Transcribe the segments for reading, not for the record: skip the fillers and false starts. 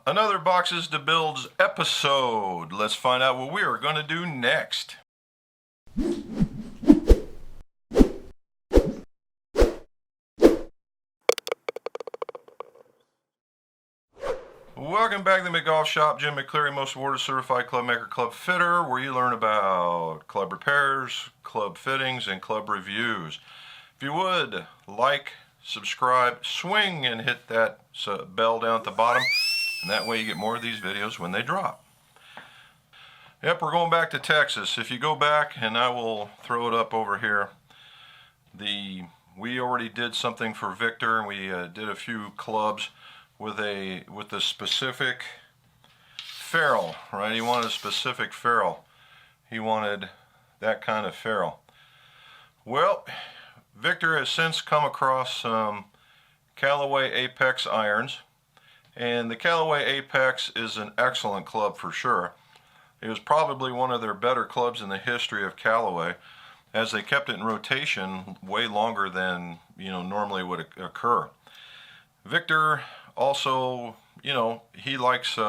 Another Boxes to Builds episode. Let's find out what we are going to do next. Welcome back to the mcgolfshop. Jim McCleary, most awarded certified club maker, club fitter, where you learn about club repairs, club fittings, and club reviews. If you would, like, subscribe, swing, and hit that bell down at the bottom, and that way you get more of these videos when they drop. Yep, we're going back to Texas. If you go back, and I will throw it up over here, we already did something for Victor, and we did a few clubs with the specific ferrule, right? He wanted a specific ferrule. He wanted that kind of ferrule. Well, Victor has since come across some Callaway Apex Irons, and the Callaway Apex is an excellent club for sure. It was probably one of their better clubs in the history of Callaway, as they kept it in rotation way longer than normally would occur. Victor also, he likes,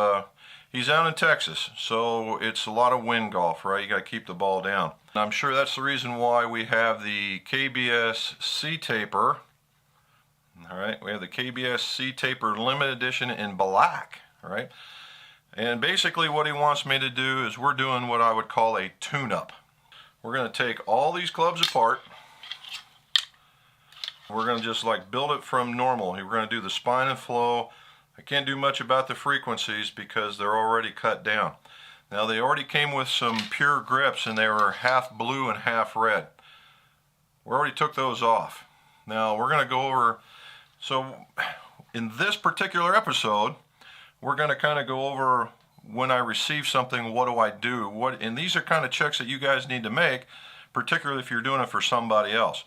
he's down in Texas, so it's a lot of wind golf, right? You got to keep the ball down. And I'm sure that's the reason why we have the KBS C-Taper. All right, we have the KBS C-Taper Limited Edition in black, all right? And basically what he wants me to do is we're doing what I would call a tune-up. We're going to take all these clubs apart. We're going to just like build it from normal. We're going to do the spine and flow. I can't do much about the frequencies because they're already cut down. Now they already came with some pure grips and they were half blue and half red. We already took those off. Now we're going to go over, so in this particular episode, we're going to kind of go over when I receive something, what do I do? And these are kind of checks that you guys need to make, particularly if you're doing it for somebody else.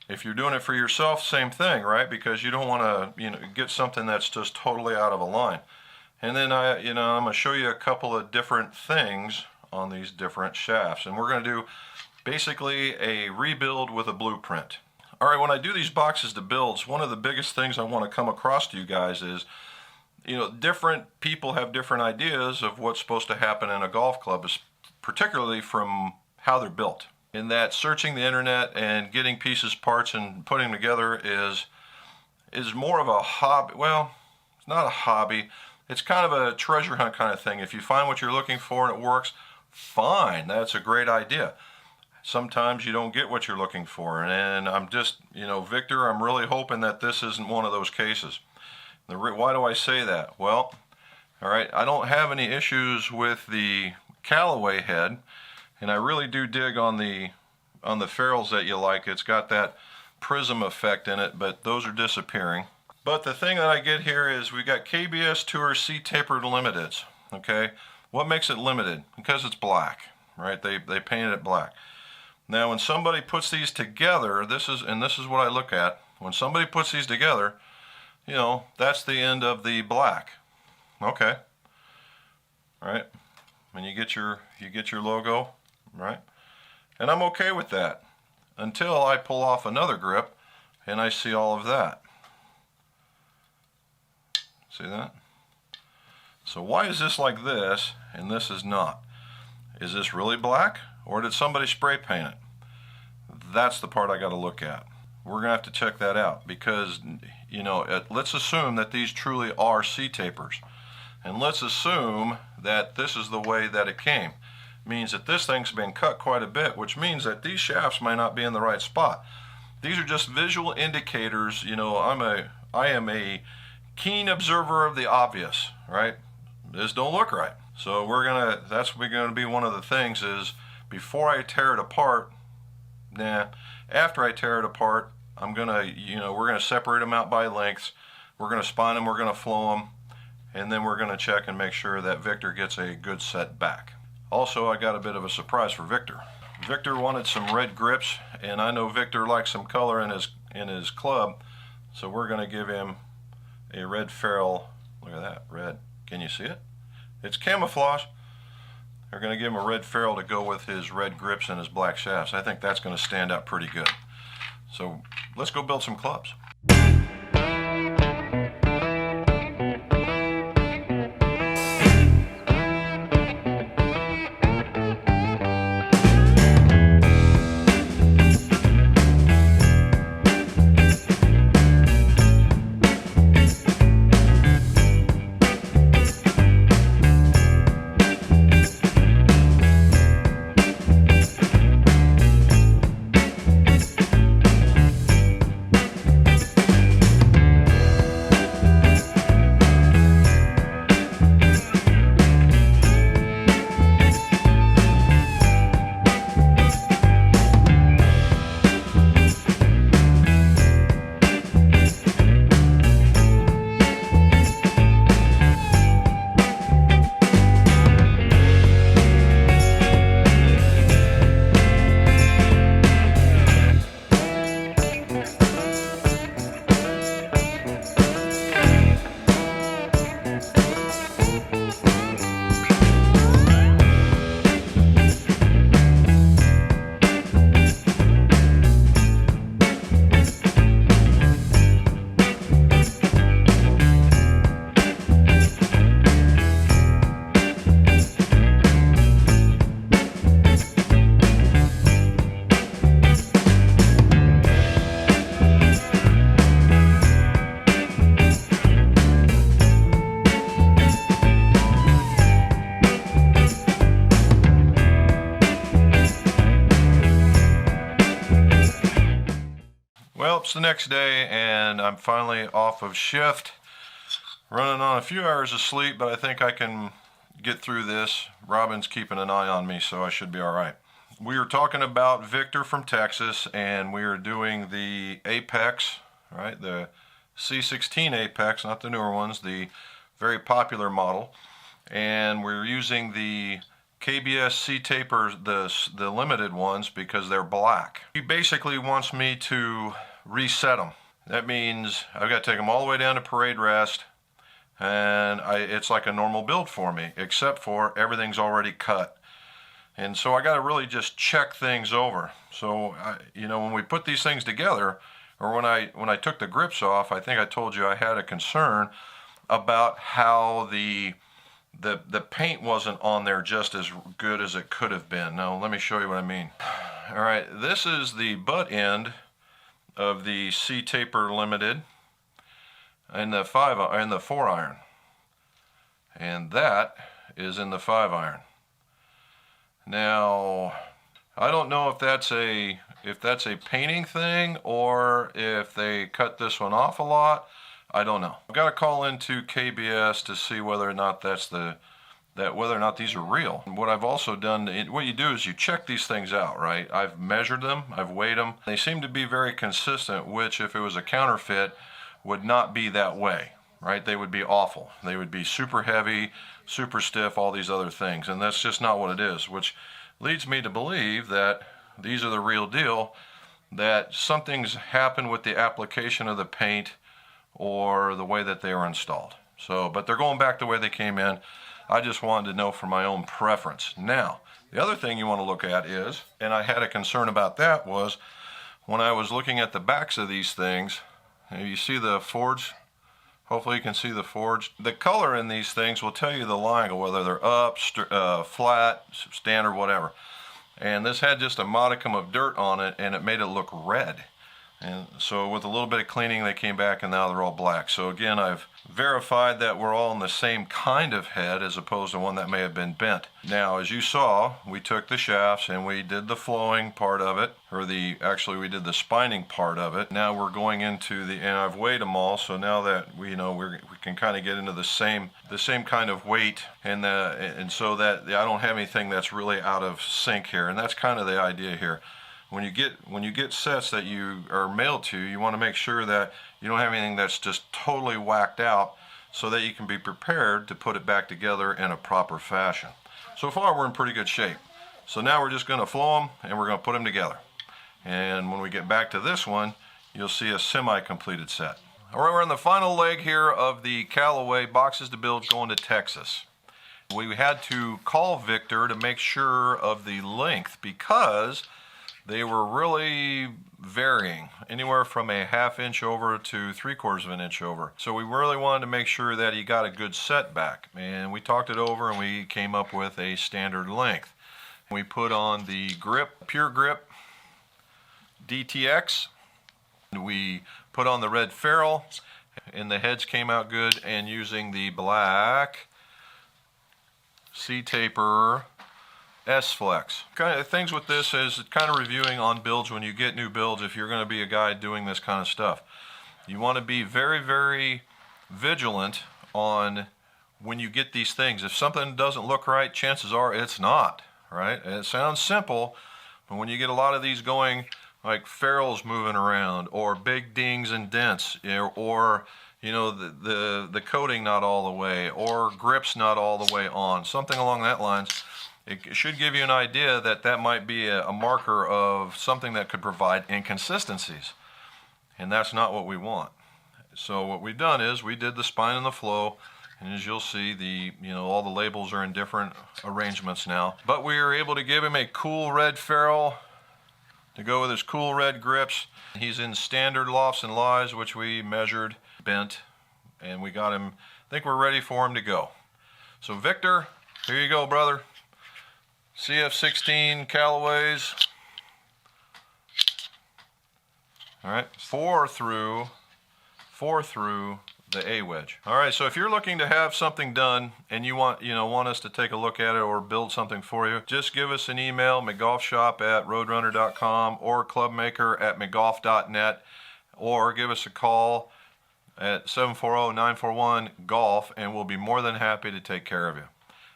If you're doing it for yourself, same thing, right? Because you don't want to, get something that's just totally out of a line. And then I'm going to show you a couple of different things on these different shafts. And we're going to do basically a rebuild with a blueprint. All right, when I do these boxes to builds, one of the biggest things I want to come across to you guys is, different people have different ideas of what's supposed to happen in a golf club, particularly from how they're built. In that searching the internet and getting pieces, parts, and putting them together is more of a hobby. Well, it's not a hobby. It's kind of a treasure hunt kind of thing. If you find what you're looking for and it works, fine. That's a great idea. Sometimes you don't get what you're looking for. And I'm just, Victor, I'm really hoping that this isn't one of those cases. Why do I say that? Well, all right, I don't have any issues with the Callaway head. And I really do dig on the ferrules that you like. It's got that prism effect in it, but those are disappearing. But the thing that I get here is we got KBS Tour C-Taper Limiteds, okay? What makes it limited? Because it's black, right? They painted it black. Now when somebody puts these together, this is what I look at. When somebody puts these together, that's the end of the black. Okay. All right. When you get your logo, right? And I'm okay with that until I pull off another grip and I see all of that. See that? So why is this like this and this is not? Is this really black or did somebody spray paint it? That's the part I got to look at. We're going to have to check that out because, let's assume that these truly are C-tapers. And let's assume that this is the way that it came. Means that this thing's been cut quite a bit, which means that these shafts might not be in the right spot. These are just visual indicators. I am a keen observer of the obvious, right? This don't look right. So that's gonna be one of the things is before I tear it apart, after I tear it apart, we're gonna separate them out by lengths. We're gonna spine them, we're gonna flow them, and then we're gonna check and make sure that Victor gets a good set back. Also, I got a bit of a surprise for Victor. Victor wanted some red grips, and I know Victor likes some color in his club, so we're going to give him a red ferrule. Look at that, red. Can you see it? It's camouflage. They're going to give him a red ferrule to go with his red grips and his black shafts. I think that's going to stand out pretty good. So let's go build some clubs. Well, it's the next day and I'm finally off of shift, running on a few hours of sleep, but I think I can get through this. Robin's keeping an eye on me, so I should be all right. We were talking about Victor from Texas, and we are doing the Apex, right? The C16 Apex, not the newer ones, the very popular model. And we're using the KBS C-Taper, the limited ones, because they're black. He basically wants me to reset them. That means I've got to take them all the way down to parade rest, and it's like a normal build for me, except for everything's already cut. And so I got to really just check things over. So you know, when we put these things together, or when I took the grips off, I think I told you I had a concern about how the paint wasn't on there just as good as it could have been. Now let me show you what I mean. All right, this is the butt end of the C-Taper Limited and the 4 iron, and that is in the 5 iron. Now I don't know if that's a painting thing or if they cut this one off a lot. I don't know. I've got to call into KBS to see whether or not whether or not these are real. And what I've also done, what you do is you check these things out, right? I've measured them, I've weighed them. They seem to be very consistent, which if it was a counterfeit would not be that way, right? They would be awful. They would be super heavy, super stiff, all these other things. And that's just not what it is, which leads me to believe that these are the real deal, that something's happened with the application of the paint or the way that they were installed. So, but they're going back the way they came in. I just wanted to know for my own preference. Now, the other thing you want to look at is, and I had a concern about that, was when I was looking at the backs of these things, you see the forged, hopefully you can see the forged. The color in these things will tell you the line, whether they're up, flat, standard, whatever. And this had just a modicum of dirt on it, and it made it look red. And so with a little bit of cleaning, they came back, and now they're all black. So again, I've verified that we're all in the same kind of head as opposed to one that may have been bent. Now, as you saw, we took the shafts and we did the flowing part of it, or actually we did the spining part of it. Now we're going into and I've weighed them all, so now that we can kind of get into the same kind of weight, and so that I don't have anything that's really out of sync here, and that's kind of the idea here. When you get sets that you are mailed to, you want to make sure that you don't have anything that's just totally whacked out, so that you can be prepared to put it back together in a proper fashion. So far we're in pretty good shape. So now we're just going to flow them and we're going to put them together. And when we get back to this one, you'll see a semi-completed set. All right, we're on the final leg here of the Callaway boxes to build going to Texas. We had to call Victor to make sure of the length because they were really varying, anywhere from a 1/2 inch over to 3/4 of an inch over. So we really wanted to make sure that he got a good set back. And we talked it over and we came up with a standard length. We put on the grip, Pure Grip DTX. We put on the red ferrule, and the heads came out good, and using the black C-Taper S-Flex. Kind of things with this is kind of reviewing on builds when you get new builds. If you're going to be a guy doing this kind of stuff, you want to be very, very vigilant on when you get these things. If something doesn't look right, chances are it's not, right? And it sounds simple, but when you get a lot of these going, like ferrules moving around, or big dings and dents, or the coating not all the way, or grips not all the way on, something along that lines, it should give you an idea that that might be a marker of something that could provide inconsistencies. And that's not what we want. So what we've done is we did the spine and the flow, And as you'll see, all the labels are in different arrangements now. But we were able to give him a cool red ferrule to go with his cool red grips. He's in standard lofts and lies, which we measured, bent, and we got him. I think we're ready for him to go. So Victor, here you go, brother. CF16 Callaways. All right, four through the A wedge. All right, so if you're looking to have something done and you want us to take a look at it or build something for you, just give us an email, mcgolfshop@roadrunner.com or clubmaker@mcgolf.net, or give us a call at 740-941-GOLF, and we'll be more than happy to take care of you.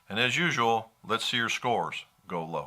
And as usual, let's see your scores go low.